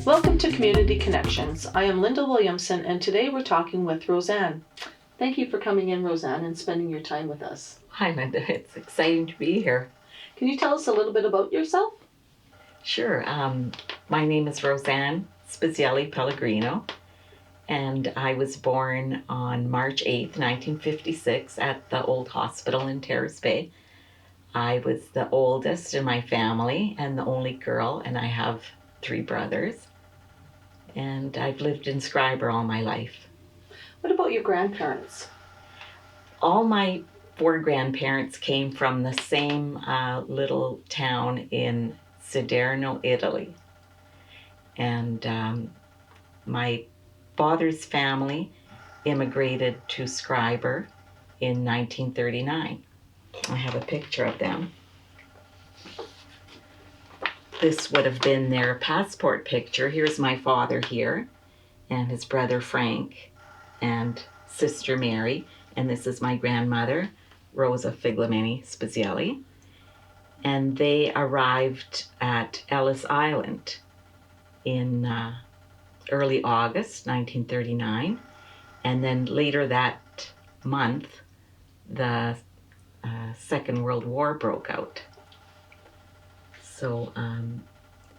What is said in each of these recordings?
Welcome to Community Connections. I am Linda Williamson, and today we're talking with Rosann. Thank you for coming in, Rosann, and spending your time with us. Hi, Linda. It's exciting to be here. Can you tell us a little bit about yourself? Sure. My name is Rosann Pellegrino, and I was born on March 8th, 1956 at the old hospital in Terrace Bay. I was the oldest in my family and the only girl, and I have 3 brothers. And I've lived in Schreiber all my life. What about your grandparents? All my 4 grandparents came from the same little town in Salerno, Italy. And my father's family immigrated to Schreiber in 1939. I have a picture of them. This would have been their passport picture. Here's my father here, and his brother Frank, and sister Mary, and this is my grandmother, Rosa Figlamini Spezielli. And they arrived at Ellis Island in early August 1939, and then later that month, the Second World War broke out. So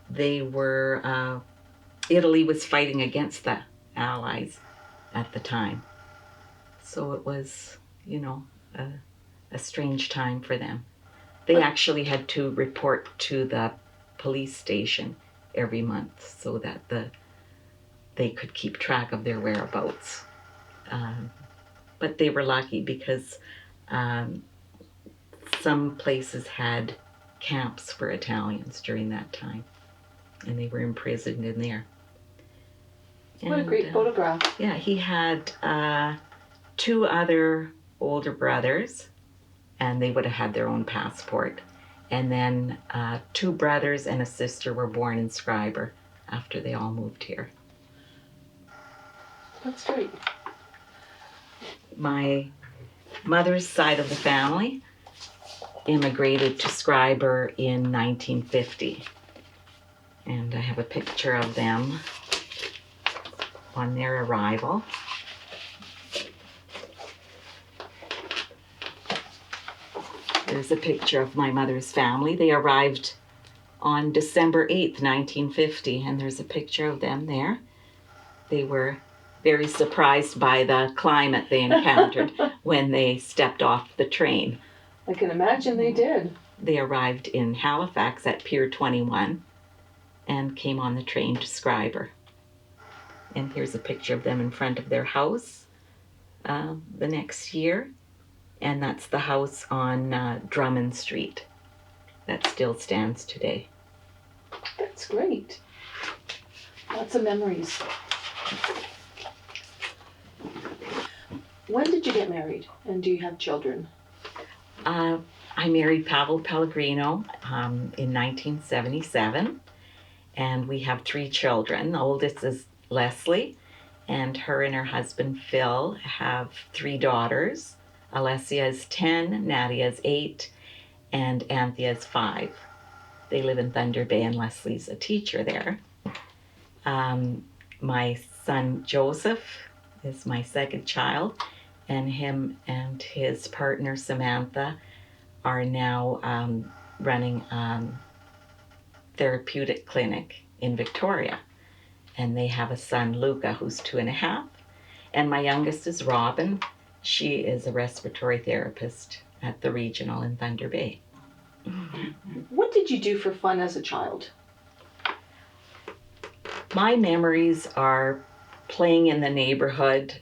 they were, Italy was fighting against the Allies at the time. So it was, a strange time for them. They actually had to report to the police station every month so that they could keep track of their whereabouts. But they were lucky because some places had camps for Italians during that time, and they were imprisoned in there. What a great photograph. Yeah, he had 2 other older brothers, and they would have had their own passport. And then 2 brothers and a sister were born in Schreiber after they all moved here. That's great. My mother's side of the family immigrated to Schreiber in 1950. And I have a picture of them on their arrival. There's a picture of my mother's family. They arrived on December 8th, 1950, and there's a picture of them there. They were very surprised by the climate they encountered when they stepped off the train. I can imagine they did. They arrived in Halifax at Pier 21 and came on the train to Schreiber. And here's a picture of them in front of their house the next year. And that's the house on Drummond Street that still stands today. That's great. Lots of memories. When did you get married, and do you have children? I married Pavel Pellegrino in 1977, and we have 3 children. The oldest is Leslie, and her and her husband Phil have 3 daughters. Alessia is 10, Nadia is 8, and Anthea is 5. They live in Thunder Bay, and Leslie's a teacher there. My son Joseph is my second child, and him and his partner Samantha are now running therapeutic clinic in Victoria. And they have a son, Luca, who's 2.5. And my youngest is Robin. She is a respiratory therapist at the regional in Thunder Bay. What did you do for fun as a child? My memories are playing in the neighborhood.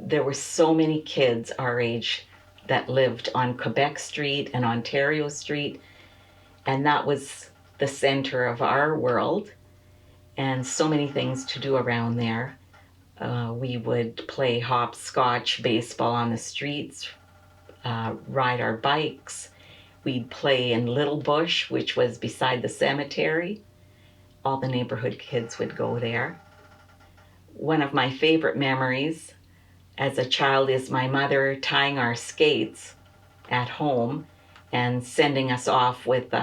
There were so many kids our age that lived on Quebec Street and Ontario Street, and that was the center of our world, and so many things to do around there. We would play hopscotch, baseball on the streets, ride our bikes. We'd play in Little Bush, which was beside the cemetery. All the neighborhood kids would go there. One of my favorite memories as a child is my mother tying our skates at home and sending us off with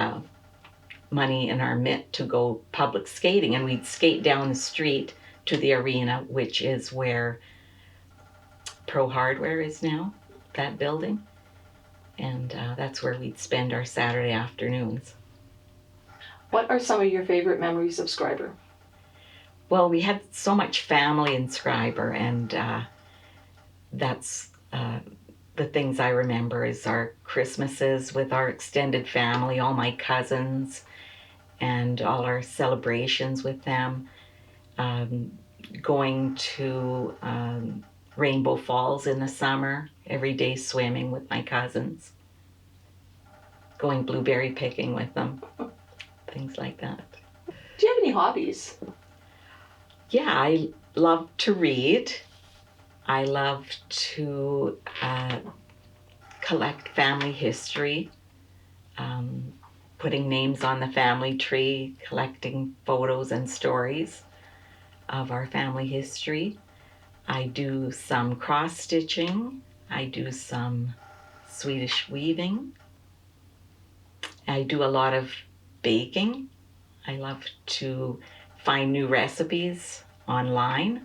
money in our mitt to go public skating. And we'd skate down the street to the arena, which is where Pro Hardware is now, that building. And that's where we'd spend our Saturday afternoons. What are some of your favorite memories of Schreiber? Well, we had so much family in Schreiber, and that's the things I remember is our Christmases with our extended family, all my cousins, and all our celebrations with them. Going to Rainbow Falls in the summer, every day swimming with my cousins, going blueberry picking with them, things like that. Do you have any hobbies? Yeah, I love to read. I love to collect family history, putting names on the family tree, collecting photos and stories of our family history. I do some cross stitching. I do some Swedish weaving. I do a lot of baking. I love to find new recipes online,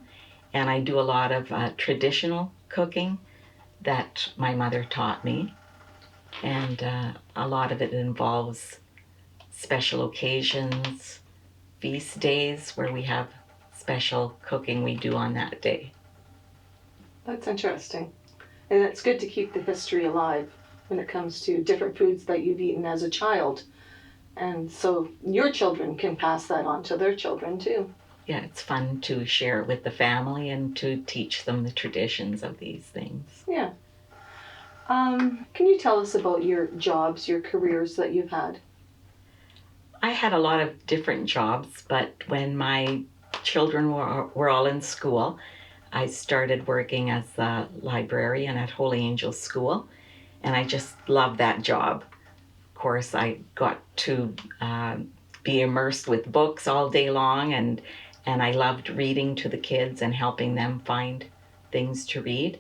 and I do a lot of traditional cooking that my mother taught me, and a lot of it involves special occasions, feast days where we have special cooking we do on that day. That's interesting. And it's good to keep the history alive when it comes to different foods that you've eaten as a child. And so your children can pass that on to their children too. Yeah, it's fun to share it with the family and to teach them the traditions of these things. Yeah. Can you tell us about your jobs, your careers that you've had? I had a lot of different jobs, but when my children were all in school, I started working as a librarian at Holy Angels School, and I just loved that job. Of course, I got to be immersed with books all day long, and I loved reading to the kids and helping them find things to read.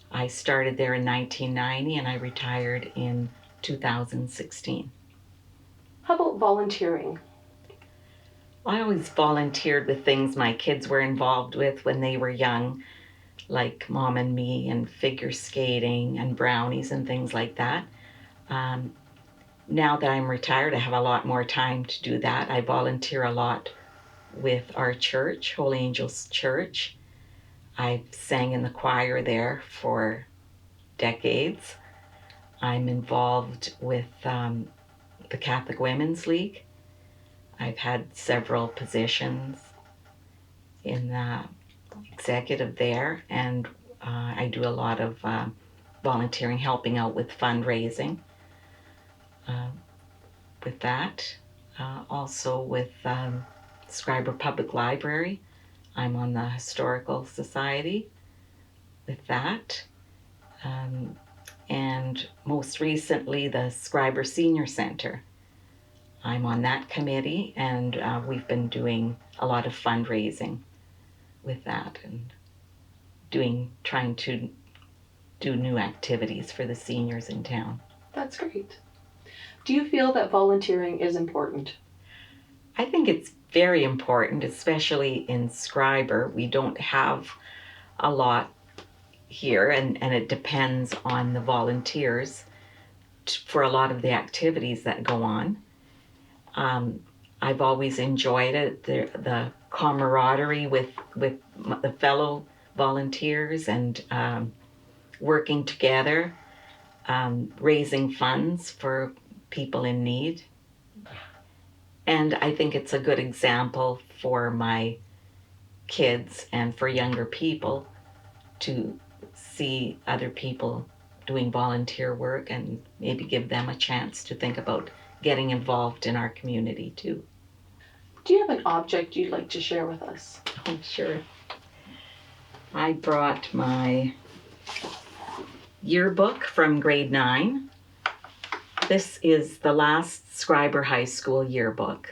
I started there in 1990 and I retired in 2016. How about volunteering? I always volunteered with things my kids were involved with when they were young, like Mom and Me and figure skating and brownies and things like that. Now that I'm retired, I have a lot more time to do that. I volunteer a lot with our church, Holy Angels Church. I sang in the choir there for decades. I'm involved with the Catholic Women's League. I've had several positions in the executive there, and I do a lot of volunteering, helping out with fundraising with that. Also with Schreiber Public Library, I'm on the Historical Society with that. And most recently, the Schreiber Senior Center. I'm on that committee, and we've been doing a lot of fundraising with that and trying to do new activities for the seniors in town. That's great. Do you feel that volunteering is important? I think it's very important, especially in Schreiber. We don't have a lot here, and it depends on the volunteers for a lot of the activities that go on. I've always enjoyed it, the camaraderie with the fellow volunteers and working together, raising funds for people in need. And I think it's a good example for my kids and for younger people to see other people doing volunteer work and maybe give them a chance to think about getting involved in our community too. Do you have an object you'd like to share with us? Oh, sure. I brought my yearbook from grade 9. This is the last Schreiber High School yearbook.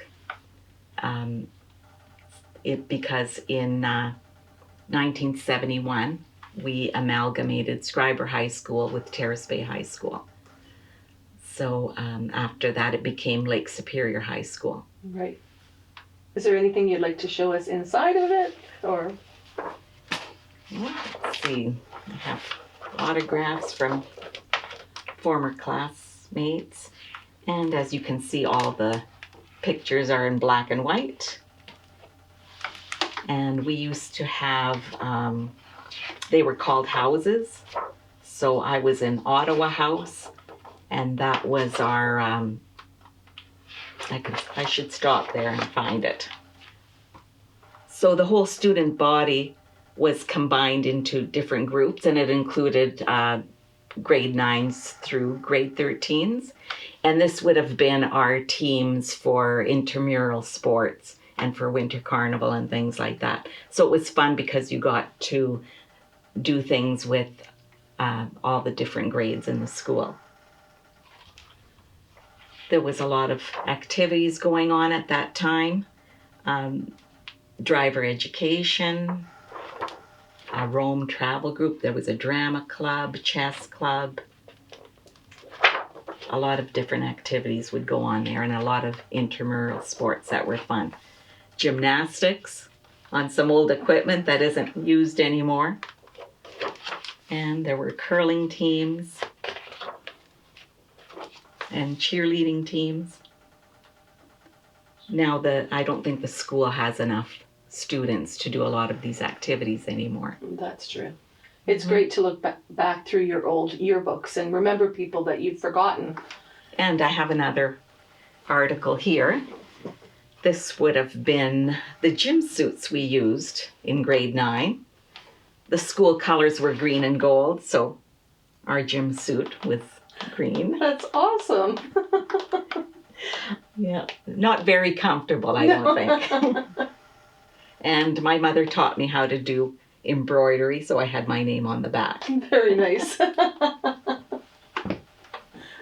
Because in 1971, we amalgamated Schreiber High School with Terrace Bay High School. So after that, it became Lake Superior High School. Right. Is there anything you'd like to show us inside of it, or? Let's see. I have autographs from former classmates. And as you can see, all the pictures are in black and white. And we used to have, they were called houses. So I was in Ottawa House, and that was our, I should stop there and find it. So the whole student body was combined into different groups, and it included grade 9s through grade 13s. And this would have been our teams for intramural sports and for winter carnival and things like that. So it was fun because you got to do things with all the different grades in the school. There was a lot of activities going on at that time. Driver education, a Rome travel group. There was a drama club, chess club. A lot of different activities would go on there, and a lot of intramural sports that were fun. Gymnastics on some old equipment that isn't used anymore. And there were curling teams and cheerleading teams. Now I don't think the school has enough students to do a lot of these activities anymore. That's true. It's great to look back through your old yearbooks and remember people that you've forgotten. And I have another article here. This would have been the gym suits we used in grade 9. The school colors were green and gold, so our gym suit was green. That's awesome. Yeah, not very comfortable, I don't think. And my mother taught me how to do embroidery, so I had my name on the back. Very nice.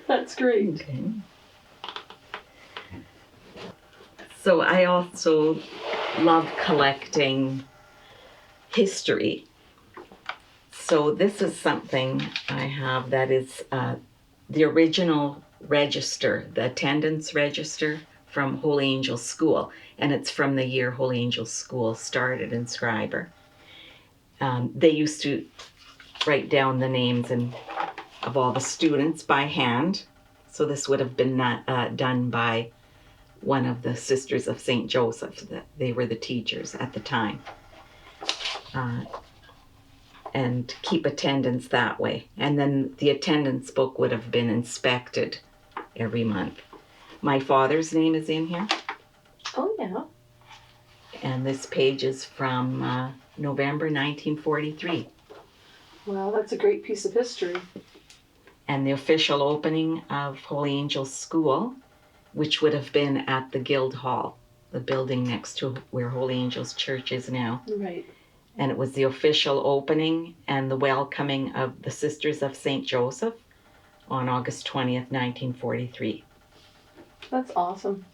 That's great. Okay. So I also love collecting history. So this is something I have that is the original register, the attendance register from Holy Angel School, and it's from the year Holy Angel School started in Schreiber. They used to write down the names of all the students by hand, so this would have been done by one of the Sisters of St. Joseph. They were the teachers at the time. And keep attendance that way. And then the attendance book would have been inspected every month. My father's name is in here. Oh, yeah. And this page is from November 1943. Well, that's a great piece of history. And the official opening of Holy Angel School, which would have been at the Guild Hall, the building next to where Holy Angel's Church is now. Right. And it was the official opening and the welcoming of the Sisters of St. Joseph on August 20th, 1943. That's awesome.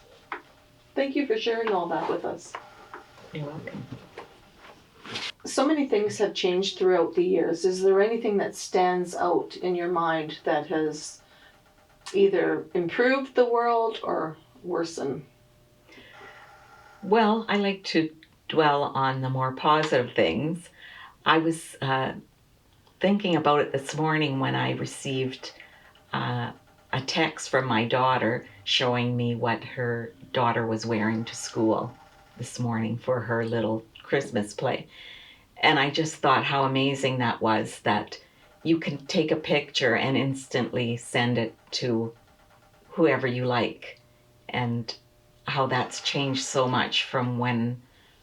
Thank you for sharing all that with us. You're welcome. So many things have changed throughout the years. Is there anything that stands out in your mind that has either improved the world or worsened? Well, I like to dwell on the more positive things. I was thinking about it this morning when I received a text from my daughter showing me what her daughter was wearing to school this morning for her little Christmas play. And I just thought how amazing that was, that you can take a picture and instantly send it to whoever you like, and how that's changed so much from when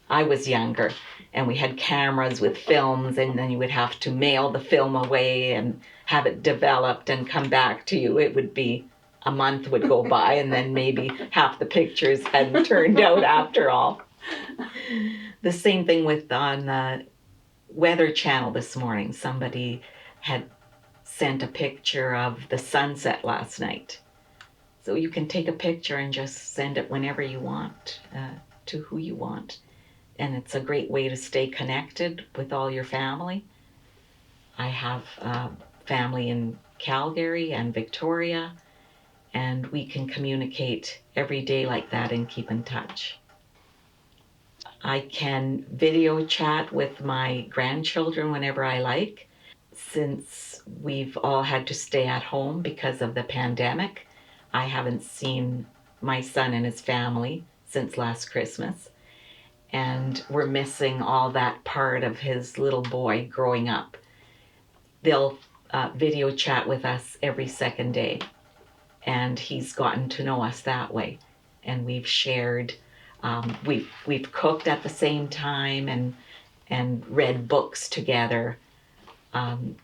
I was younger and we had cameras with films, and then you would have to mail the film away and have it developed and come back to you. It would be a month would go by and then maybe half the pictures hadn't turned out after all. The same thing with on the Weather Channel this morning. Somebody had sent a picture of the sunset last night. So you can take a picture and just send it whenever you want, to who you want. And it's a great way to stay connected with all your family. I have family in Calgary and Victoria, and we can communicate every day like that and keep in touch. I can video chat with my grandchildren whenever I like. Since we've all had to stay at home because of the pandemic, I haven't seen my son and his family since last Christmas. And we're missing all that part of his little boy growing up. They'll video chat with us every second day, and he's gotten to know us that way. And we've shared, we've cooked at the same time and read books together on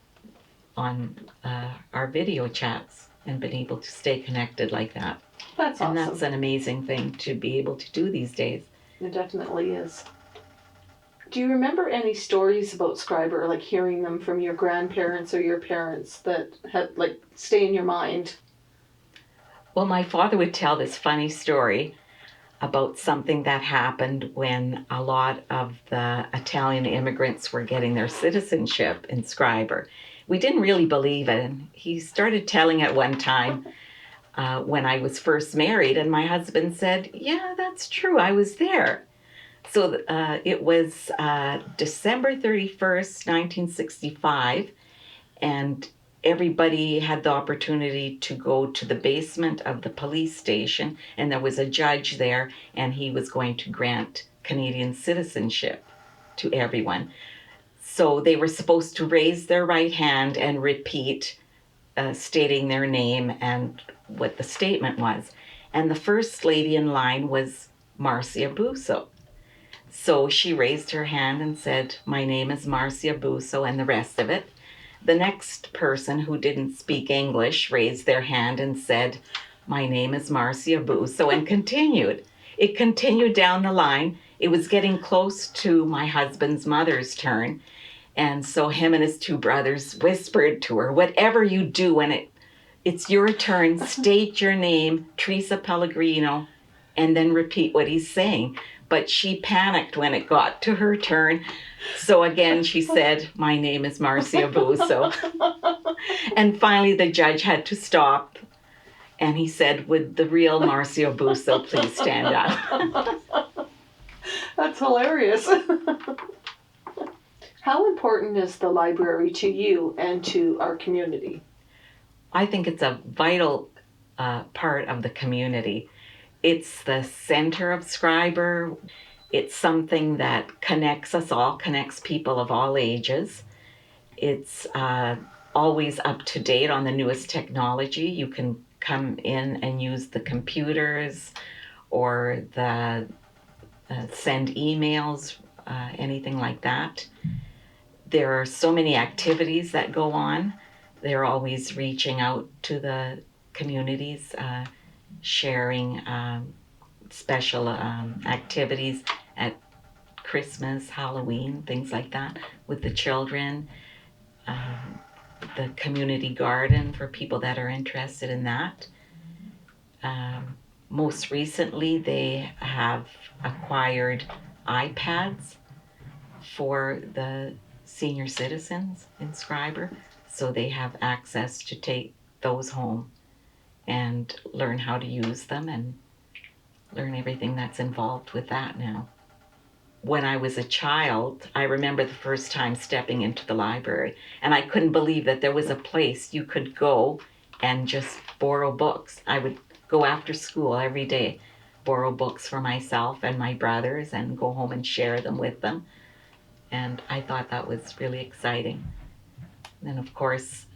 our video chats and been able to stay connected like that. That's awesome. And that's an amazing thing to be able to do these days. It definitely is. Do you remember any stories about Scriber, like hearing them from your grandparents or your parents that had like stay in your mind? Well, my father would tell this funny story about something that happened when a lot of the Italian immigrants were getting their citizenship in Scriber. We didn't really believe it, and he started telling it one time when I was first married, and my husband said, "Yeah, that's true, I was there." So it was December 31st, 1965, and everybody had the opportunity to go to the basement of the police station, and there was a judge there, and he was going to grant Canadian citizenship to everyone. So they were supposed to raise their right hand and repeat, stating their name and what the statement was. And the first lady in line was Marcia Busso. So she raised her hand and said, "My name is Marcia Busso," and the rest of it. The next person who didn't speak English raised their hand and said, "My name is Marcia Busso," and continued. It continued down the line. It was getting close to my husband's mother's turn. And so him and his two brothers whispered to her, "Whatever you do when it's your turn, state your name, Teresa Pellegrino, and then repeat what he's saying." But she panicked when it got to her turn. So again, she said, "My name is Marcia Busso." And finally, the judge had to stop. And he said, "Would the real Marcia Busso please stand up?" That's hilarious. How important is the library to you and to our community? I think it's a vital part of the community. It's the center of Scriber. It's something that connects us all, connects people of all ages. It's always up to date on the newest technology. You can come in and use the computers or send emails, anything like that. There are so many activities that go on. They're always reaching out to the communities, sharing special activities at Christmas, Halloween, things like that with the children. The community garden for people that are interested in that. Most recently, they have acquired iPads for the senior citizens in Scriber, so they have access to take those home and learn how to use them and learn everything that's involved with that now. When I was a child, I remember the first time stepping into the library, and I couldn't believe that there was a place you could go and just borrow books. I would go after school every day, borrow books for myself and my brothers, and go home and share them with them. And I thought that was really exciting. And of course,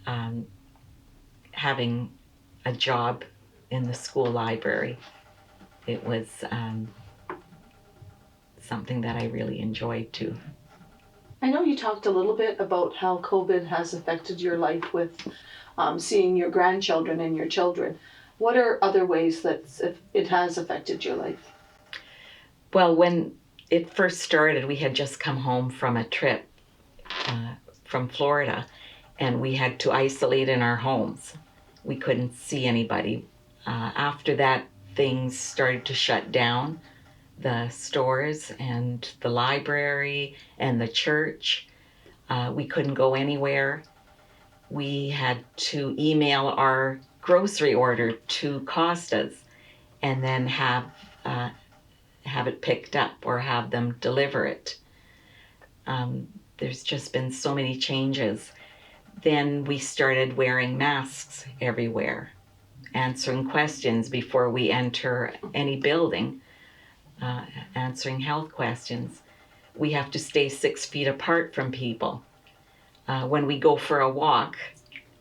having a job in the school library, it was something that I really enjoyed too. I know you talked a little bit about how COVID has affected your life with seeing your grandchildren and your children. What are other ways that it has affected your life? Well, when it first started, we had just come home from a trip from Florida, and we had to isolate in our homes. We couldn't see anybody. After that, things started to shut down. The stores and the library and the church. We couldn't go anywhere. We had to email our grocery order to Costa's and then have it picked up or have them deliver it. There's just been so many changes. Then we started wearing masks everywhere, answering questions before we enter any building, answering health questions. We have to stay 6 feet apart from people. When we go for a walk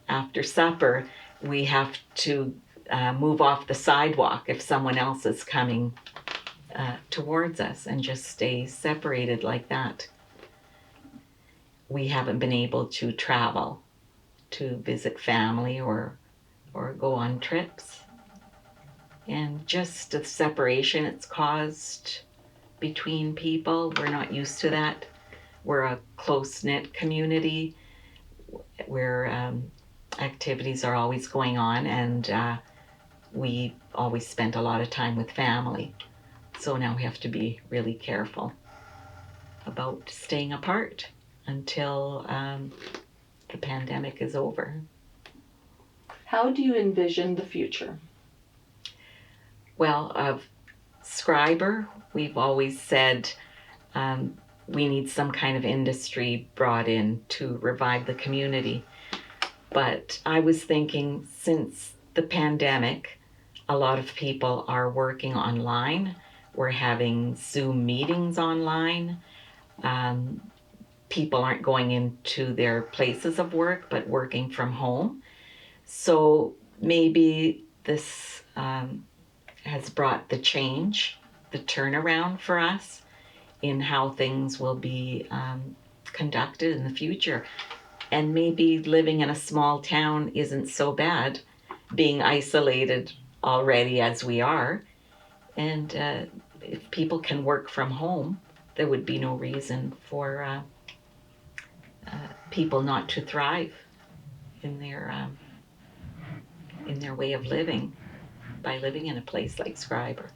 after supper, we have to move off the sidewalk if someone else is coming towards us, and just stay separated like that. We haven't been able to travel to visit family or go on trips. And just the separation it's caused between people, we're not used to that. We're a close-knit community where activities are always going on, and we always spent a lot of time with family. So now we have to be really careful about staying apart until the pandemic is over. How do you envision the future? Well, of Scriber, we've always said we need some kind of industry brought in to revive the community. But I was thinking, since the pandemic, a lot of people are working online. We're having Zoom meetings online. People aren't going into their places of work, but working from home. So maybe this has brought the change, the turnaround for us in how things will be conducted in the future. And maybe living in a small town isn't so bad, being isolated already as we are. And if people can work from home, there would be no reason for people not to thrive in their way of living by living in a place like Scriber.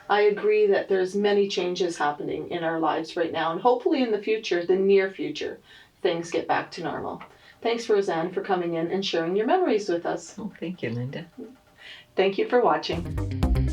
I agree that there's many changes happening in our lives right now, and hopefully in the future, the near future, things get back to normal. Thanks, Rosann, for coming in and sharing your memories with us. Oh, thank you, Linda. Thank you for watching.